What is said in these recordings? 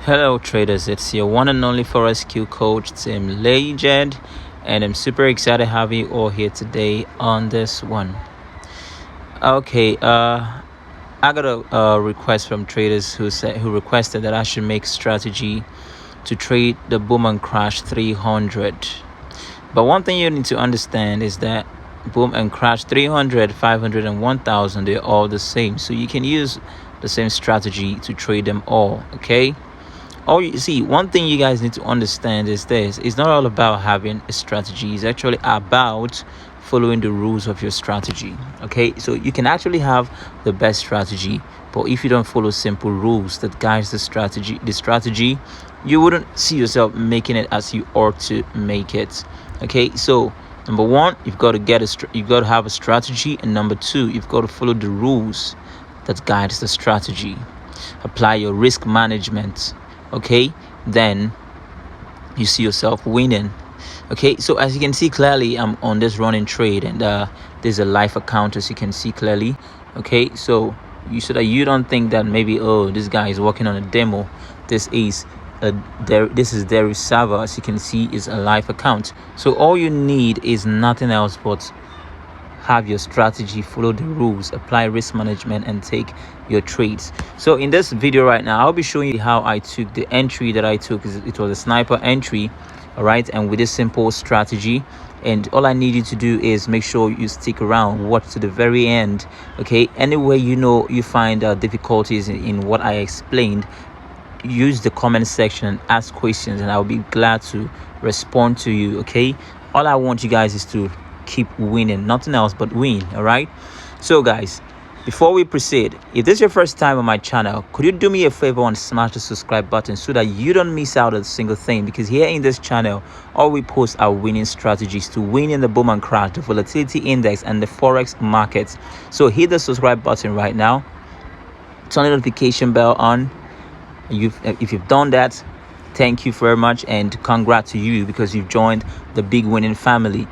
Hello traders, it's your one and only forex coach Tim Legend, and I'm super excited to have you all here today on this one. Okay, I got a request from traders who requested that I should make strategy to trade the boom and crash 300. But one thing you need to understand is that boom and crash 300, 500 and 1000, they're all the same, so you can use the same strategy to trade them all. Okay, you see, one thing you guys need to understand is this: it's not all about having a strategy, it's actually about following the rules of your strategy. Okay, so you can actually have the best strategy, but if you don't follow simple rules that guides the strategy, you wouldn't see yourself making it as you ought to make it. Okay, so number one, you've got to have a strategy, and number two, you've got to follow the rules that guides the strategy. Apply your risk management. Okay, then you see yourself winning. Okay, so as you can see clearly, I'm on this running trade, and there's a live account, as you can see clearly. Okay, so you don't think that maybe, oh, this guy is working on a demo. This is their server, as you can see, is a live account. So all you need is nothing else but have your strategy, follow the rules, apply risk management, and take your trades. So in this video right now, I'll be showing you how I took the entry that I took. It was a sniper entry, all right, and with this simple strategy. And all I need you to do is make sure you stick around, watch to the very end. Okay, anyway, you find difficulties in what I explained, use the comment section and ask questions, and I'll be glad to respond to you. Okay, all I want you guys is to keep winning, nothing else but win. All right, so guys, before we proceed, if this is your first time on my channel, could you do me a favor and smash the subscribe button so that you don't miss out on a single thing? Because here in this channel, all we post are winning strategies to win in the boom and crash, the volatility index, and the forex markets. So hit the subscribe button right now, turn the notification bell on. If you've done that, thank you very much, and congrats to you because you've joined the big winning family.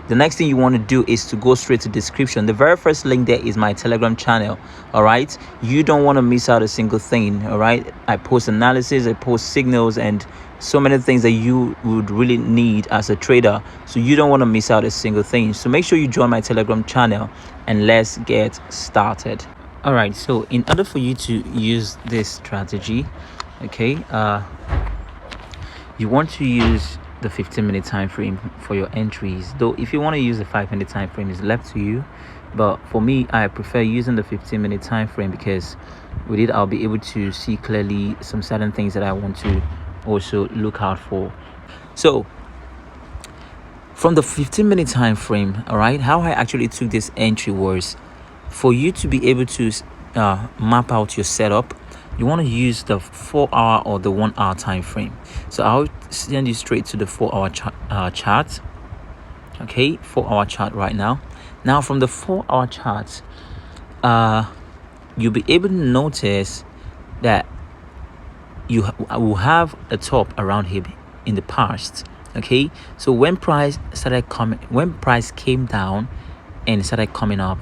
The next thing you want to do is to go straight to description. The very first link there is my Telegram channel. All right, you don't want to miss out a single thing. All right, I post analysis, I post signals, and so many things that you would really need as a trader, so you don't want to miss out a single thing. So make sure you join my Telegram channel, and let's get started. All right, so in order for you to use this strategy, okay, you want to use the 15-minute time frame for your entries. Though if you want to use the 5-minute time frame, is left to you, but for me, I prefer using the 15-minute time frame because with it I'll be able to see clearly some certain things that I want to also look out for. So from the 15-minute time frame, all right, how I actually took this entry was for you to be able to map out your setup. You want to use the 4-hour or the 1-hour time frame. So I'll send you straight to the 4-hour chart. Okay, 4-hour chart right now. Now from the 4-hour chart, you'll be able to notice that you will have a top around here in the past. Okay, so when price came down and started coming up,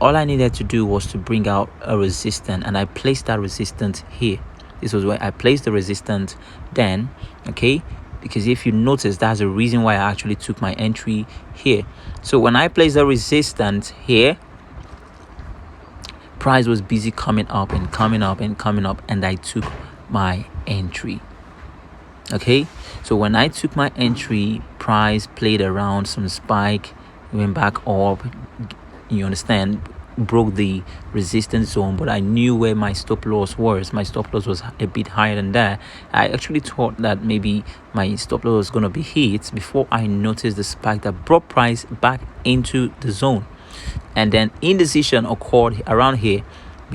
all I needed to do was to bring out a resistance, and I placed that resistance here. This was where I placed the resistance then. Okay, because if you notice, that's the reason why I actually took my entry here. So when I placed the resistance here, price was busy coming up and coming up and coming up, and I took my entry. Okay, so when I took my entry, price played around some spike, went back up, you understand, broke the resistance zone, but I knew where my stop loss was. My stop loss was a bit higher than that. I actually thought that maybe my stop loss was going to be hit before I noticed the spike that brought price back into the zone, and then indecision occurred around here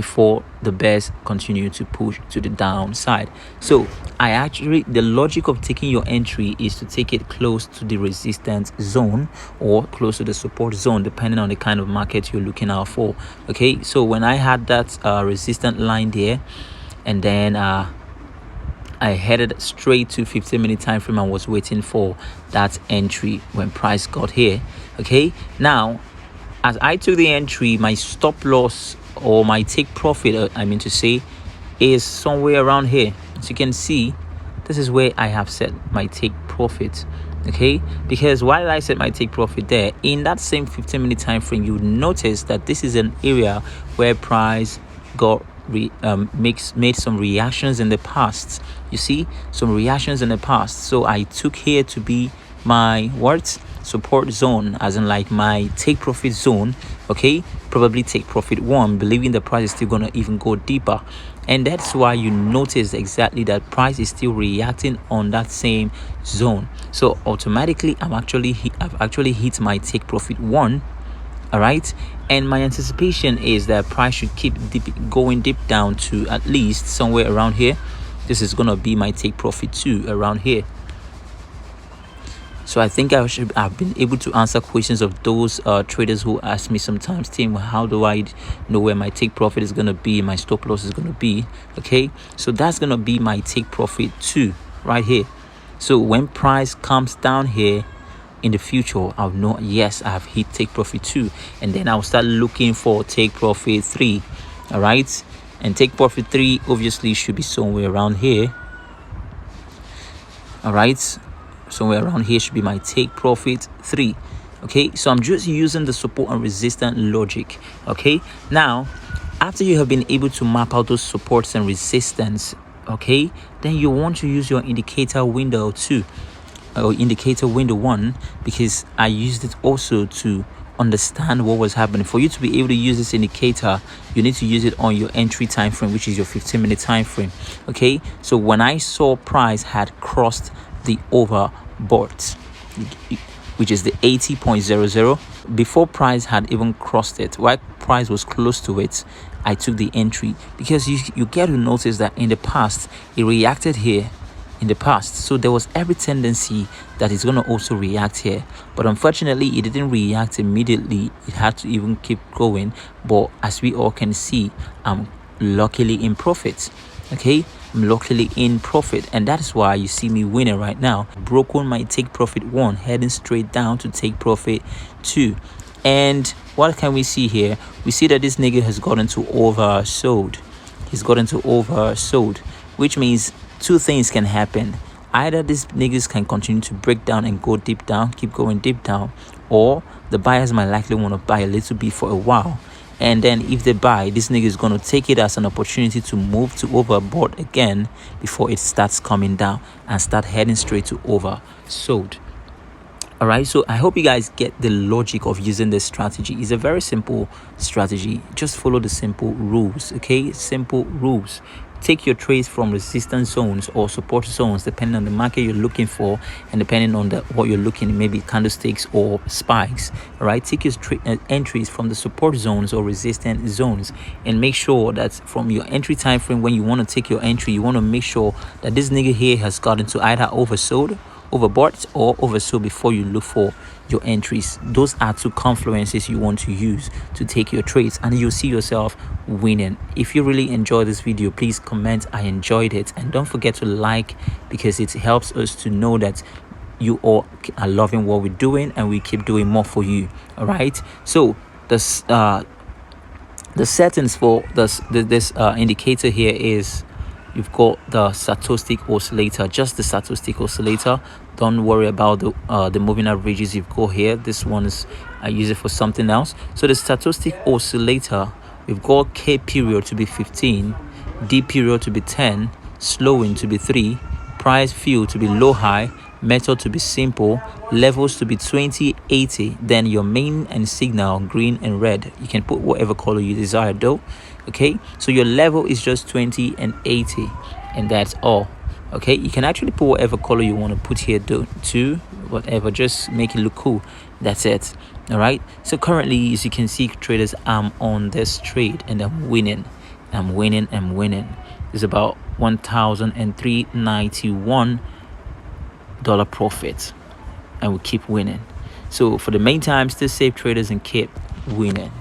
before the bears continue to push to the downside. So the logic of taking your entry is to take it close to the resistance zone or close to the support zone, depending on the kind of market you're looking out for. Okay, so when I had that resistant line there, and then I headed straight to 15-minute time frame and was waiting for that entry when price got here. Okay, now as I took the entry, my stop loss or my take profit, I mean to say, is somewhere around here. As you can see, this is where I have set my take profit. Okay, because while I set my take profit there, in that same 15-minute time frame, you notice that this is an area where price got made some reactions in the past. You see, some reactions in the past. So I took here to be my support zone, as in like my take profit zone. Okay, probably take profit 1, believing the price is still gonna even go deeper. And that's why you notice exactly that price is still reacting on that same zone. So automatically I've actually hit my take profit 1. All right, and my anticipation is that price should keep going deep down to at least somewhere around here. This is gonna be my take profit 2 around here. So I think I've been able to answer questions of those traders who ask me sometimes, Tim, how do I know where my take profit is gonna be, my stop loss is gonna be? Okay, so that's gonna be my take profit 2 right here. So when price comes down here in the future, I'll know, yes, I have hit take profit 2, and then I'll start looking for take profit 3. All right, and take profit 3 obviously should be somewhere around here. All right, somewhere around here should be my take profit 3. Okay, so I'm just using the support and resistance logic. Okay, now after you have been able to map out those supports and resistance, okay, then you want to use your indicator window 2 or indicator window 1, because I used it also to understand what was happening. For you to be able to use this indicator, you need to use it on your entry time frame, which is your 15-minute time frame. Okay, so when I saw price had crossed the overbought, which is the 80.00, before price had even crossed it, while price was close to it, I took the entry, because you get to notice that in the past it reacted here in the past, so there was every tendency that it's going to also react here, but unfortunately it didn't react immediately. It had to even keep going, but as we all can see, I'm luckily in profit. Okay, I'm luckily in profit, and that is why you see me winning right now. Broken my take profit 1, heading straight down to take profit 2. And what can we see here? We see that this nigga has gotten to oversold. He's gotten to oversold, which means two things can happen. Either these niggas can continue to break down and go deep down, keep going deep down, or the buyers might likely want to buy a little bit for a while. And then if they buy, this nigga is going to take it as an opportunity to move to overbought again before it starts coming down and start heading straight to oversold. All right, so I hope you guys get the logic of using this strategy. It's a very simple strategy. Just follow the simple rules. Okay, simple rules. Take your trades from resistance zones or support zones, depending on the market you're looking for, and depending on what you're looking, maybe candlesticks or spikes. All right, take your entries from the support zones or resistance zones, and make sure that from your entry time frame, when you want to take your entry, you want to make sure that this nigga here has gotten to either oversold, overbought, or oversold before you look for your entries. Those are two confluences you want to use to take your trades, and you'll see yourself winning. If you really enjoyed this video, please comment I enjoyed it, and don't forget to like, because it helps us to know that you all are loving what we're doing, and we keep doing more for you. All right, so the settings for this indicator here is, you've got the stochastic oscillator, just the stochastic oscillator. Don't worry about the moving averages you've got here. This one is, I use it for something else. So the stochastic oscillator, we've got K period to be 15, D period to be 10, slowing to be 3, price field to be low high, method to be simple, levels to be 20, 80, then your main and signal green and red. You can put whatever color you desire though. Okay, so your level is just 20 and 80, and that's all. Okay, you can actually put whatever color you want to put here too, whatever, just make it look cool. That's it. All right, so currently, as you can see, traders, I'm on this trade and I'm winning. I'm winning. It's about $1,391 profit, and we keep winning. So for the meantime, stay safe, traders, and keep winning.